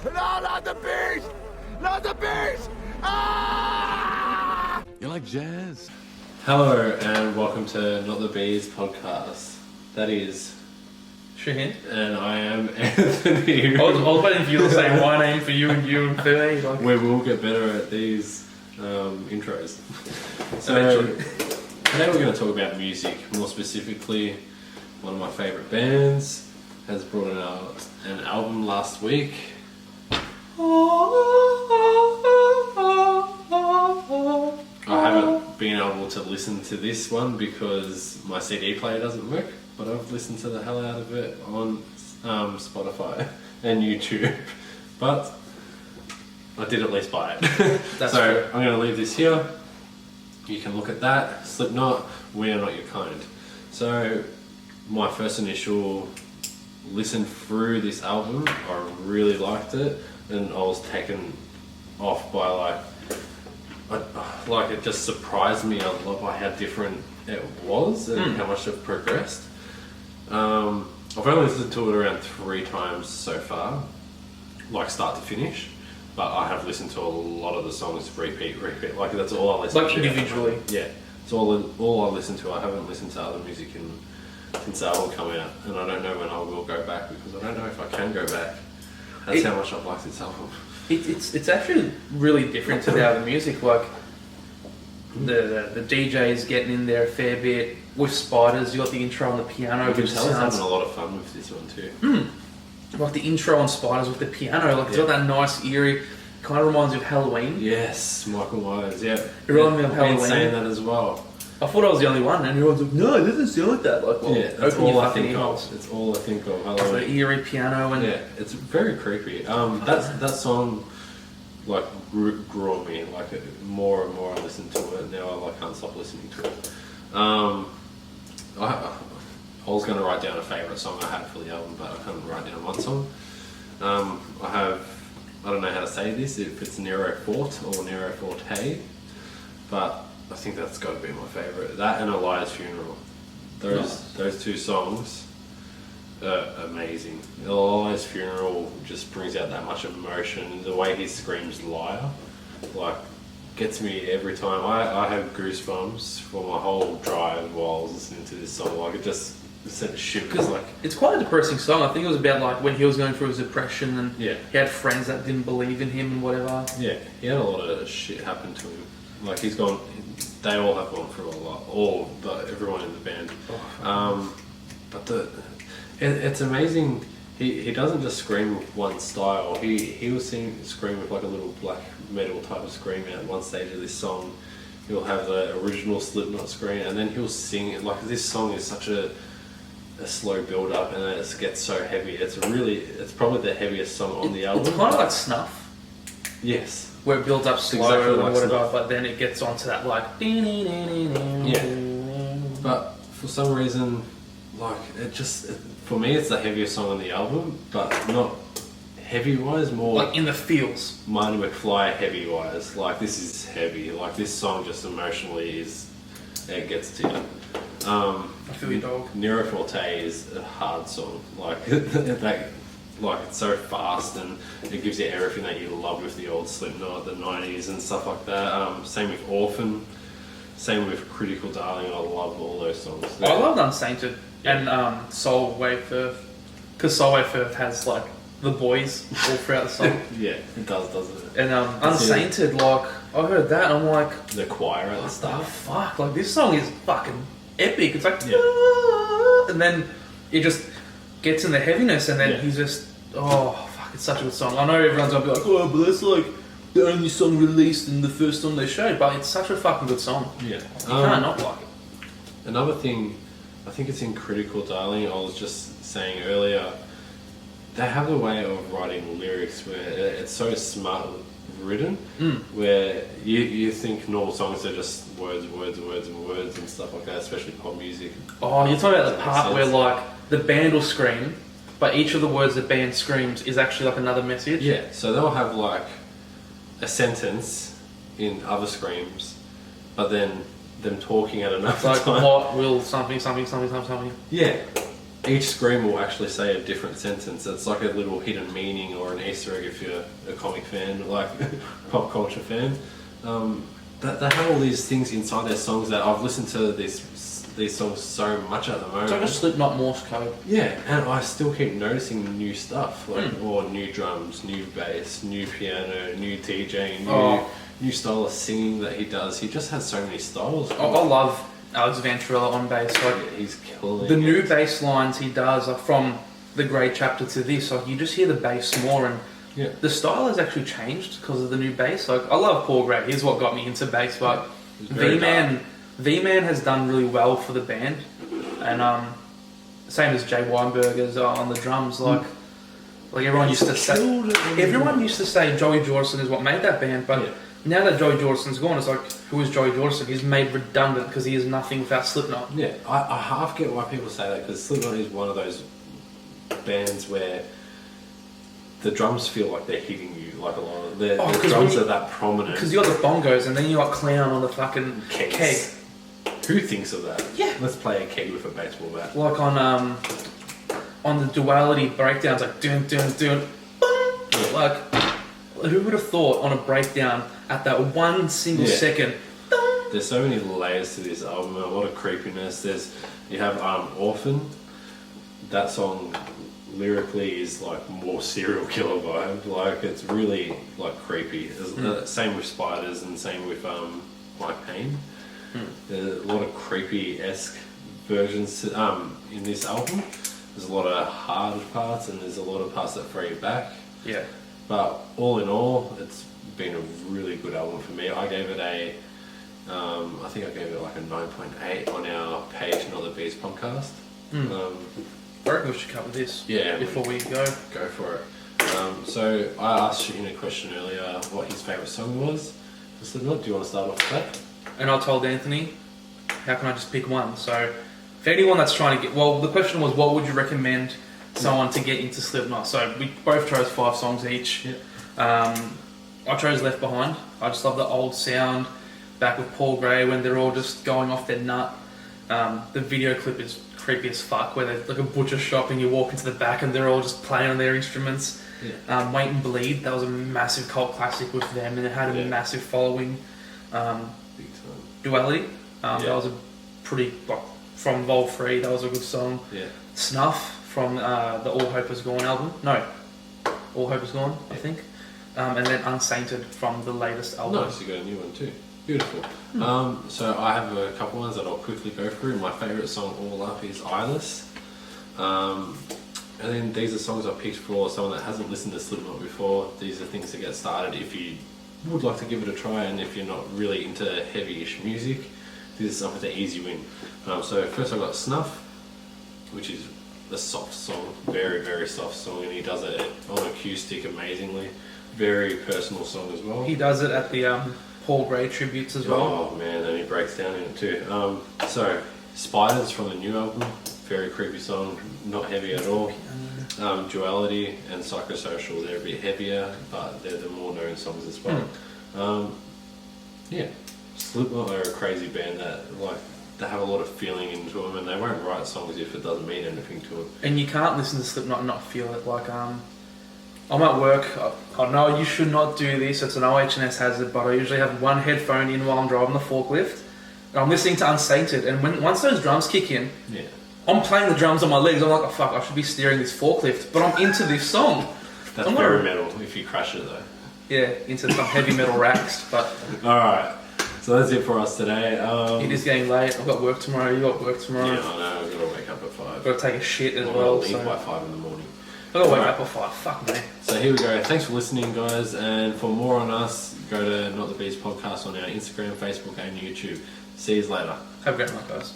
No, not the bees! Not the bees! Ah! You like jazz? Hello and welcome to Not the Bees podcast. That is Sahin. And I am Anthony. I was waiting for you to say my name for you and for me. Like. We will get better at these intros. So Eventually. today we're going to talk about music. More specifically, one of my favourite bands has brought out an album last week. I haven't been able to listen to this one because my CD player doesn't work, but I've listened to the hell out of it on Spotify and YouTube. But I did at least buy it. That's so true. I'm going to leave this here. You can look at that. Slipknot, We Are Not Your Kind. So my first initial listen through this album, I really liked it, and I was taken off by it just surprised me a lot by how different it was and how much it progressed. I've only listened to it around 3 times so far, like start to finish, but I have listened to a lot of the songs repeat. Like that's all I listen to. Like individually. Yeah, it's all I listen to. I haven't listened to other music since the album come out, and I don't know when I will go back because I don't know if I can go back. That's how much I've liked this album. It's actually really different to the other music. Like the DJ's getting in there a fair bit with Spiders. You got the intro on the piano. You can Which tell sounds having a lot of fun with this one too. like the intro on Spiders with the piano. Like it's got that nice eerie. Kind of reminds me of Halloween. Yes, Michael Myers. Yeah, It reminded me of I've been Halloween. saying that as well. I thought I was the only one, and everyone's like, "No, it doesn't sound like that." Like, well, Yeah, that's open your all I fucking think ear of. holes. It's all I think of. The Halloween. eerie piano and Yeah, it's very creepy. That song like grew on me. Like more and more I listened to it. Now I can't stop listening to it. I was going to write down a favourite song I had for the album, but I couldn't write down one song. I don't know how to say this, if it's Nero Fort or Nero Forte, but I think that's got to be my favourite. That and Elias Funeral. Those two songs are amazing. Elias Funeral just brings out that much emotion. The way he screams liar, like, gets me every time. I have goosebumps for my whole drive while I was listening to this song. Like, it just sent a shiver. because Like, it's quite a depressing song. I think it was about like when he was going through his depression and Yeah. he had friends that didn't believe in him and whatever. yeah, he had a lot of shit happen to him. Like, they all have gone through a lot. Everyone in the band. But it's amazing. He doesn't just scream with one style. He will scream with like a little black metal type of scream at one stage of this song. He'll have the original Slipknot scream, and then he'll sing it. Like, this song is such a slow build up, and then it gets so heavy. It's probably the heaviest song on the album. It's kind of like Snuff, Yes. where it builds up slow exactly and like whatever, Snuff. but then it gets onto that like. Yeah. But for some reason, like, for me, it's the heaviest song on the album, but not heavy-wise, more Like in the feels. Marty McFly heavy-wise. Like, this is heavy. Like, this song just emotionally it gets to you. I feel your dog. Nero Forte is a hard song. Like, it's so fast, and it gives you everything that you loved with the old Slipknot, the 90s and stuff like that. Same with Orphan. Same with Critical Darling. I love all those songs. I love Unsainted and Soul Wave Earth, because Soul Wave Earth has like the boys all throughout the song. Yeah, it does, doesn't it? And Unsainted, like I heard that, and I'm like, The choir at the oh start. fuck! Like this song is fucking epic. It's like, Yeah. and then it just gets in the heaviness, and then Yeah. he's just, oh fuck! It's such a good song. I know everyone's gonna be like, oh, but that's like the only song released and the first song they showed, but it's such a fucking good song. Yeah. You can't not like it. Another thing, I think it's in Critical Darling, I was just saying earlier, they have a way of writing lyrics where it's so smart written, where you think normal songs are just words and stuff like that, especially pop music. Oh, you're talking about the Does that part make where sense? like the band will scream, but each of the words the band screams is actually like another message. Yeah, so they'll have like a sentence in other screams, but then them talking at another It's like time. what will something. Yeah, each scream will actually say a different sentence. It's like a little hidden meaning or an Easter egg if you're a comic fan, like pop culture fan. They have all these things inside their songs that I've listened to these songs so much at the moment. It's like a Slipknot Morse code. Yeah, and I still keep noticing new stuff, like or new drums, new bass, new piano, new DJing, new style of singing that he does. He just has so many styles. I love Alex Venturella on bass. Like he's killing the it. new bass lines he does are from the Grey Chapter to this. Like you just hear the bass more, and the style has actually changed because of the new bass. Like I love Paul Gray. He's what got me into bass, but V-Man has done really well for the band, and same as Jay Weinberger's on the drums. Like everyone used to say Joey Jordison is what made that band, but now that Joey Jordison's gone, it's like, who is Joey Jordison? He's made redundant because he is nothing without Slipknot. Yeah, I half get why people say that, because Slipknot is one of those bands where the drums feel like they're hitting you, like a lot of the drums are that prominent. Because you got the bongos and then you got Clown on the fucking keg. Who thinks of that? Yeah. Let's play a keg with a baseball bat. Like on the Duality breakdowns, like dun dun dun, boom. Yeah. Like, who would have thought on a breakdown at that 1 single second? Dun. There's so many layers to this album, a lot of creepiness. You have Orphan. That song lyrically is like more serial killer vibe. Like it's really like creepy. Same with Spiders and same with Mike Payne. There's a lot of creepy-esque versions in this album. There's a lot of hard parts and there's a lot of parts that throw you back. Yeah. But all in all, it's been a really good album for me. I gave it I think I gave it like a 9.8 on our page, Not the Bees podcast. I reckon we should cover this before we go. Go for it. So I asked Shaheen a question earlier what his favourite song was for Slipknot. Do you want to start off with that? And I told Anthony, how can I just pick one? So for anyone that's trying to the question was, what would you recommend someone to get into Slipknot? So we both chose 5 songs each. Yeah. I chose Left Behind. I just love the old sound back with Paul Gray when they're all just going off their nut. The video clip is creepy as fuck, where they're like a butcher shop and you walk into the back and they're all just playing on their instruments. Yeah. Wait and Bleed, that was a massive cult classic with them and it had a massive following. Big time. Duality, that was a pretty, from Vol 3, that was a good song. Yeah. Snuff from the All Hope Is Gone album. No, All Hope Is Gone, I think. And then Unsainted from the latest album. Nice, you got a new one too. Beautiful. So I have a couple ones that I'll quickly go through. My favourite song all up is Eyeless. And then these are songs I picked for someone that hasn't listened to Slipknot before. These are things to get started if you would like to give it a try, and if you're not really into heavy-ish music, this is something to ease you in. So first I got Snuff, which is a soft song, very, very soft song, and he does it on acoustic amazingly. Very personal song as well. He does it at the Paul Gray tributes as well. Oh man, and he breaks down in it too. So Spiders from the new album, very creepy song, not heavy at all. Duality and Psychosocial, they're a bit heavier, but they're the more known songs as well. Slipknot are a crazy band that they have a lot of feeling into them, and they won't write songs if it doesn't mean anything to them. And you can't listen to Slipknot and not feel it. Like I'm at work. I know you should not do this. It's an OH&S hazard, but I usually have one headphone in while I'm driving the forklift. And I'm listening to Unsainted, and once those drums kick in, I'm playing the drums on my legs. I'm like, oh fuck, I should be steering this forklift, but I'm into this song. That's very metal if you crash it though. Yeah, into some heavy metal racks. But alright, so that's it for us today. It is getting late. I've got work tomorrow. You got work tomorrow. Yeah, I know. I've got to wake up at 5. I've got to take a shit as I'm well. Leave by 5 in the morning. I've got to wake up at 5. Fuck me. So here we go. Thanks for listening, guys. And for more on us, go to Not the Bees podcast on our Instagram, Facebook, and YouTube. See you later. Have a great night, guys.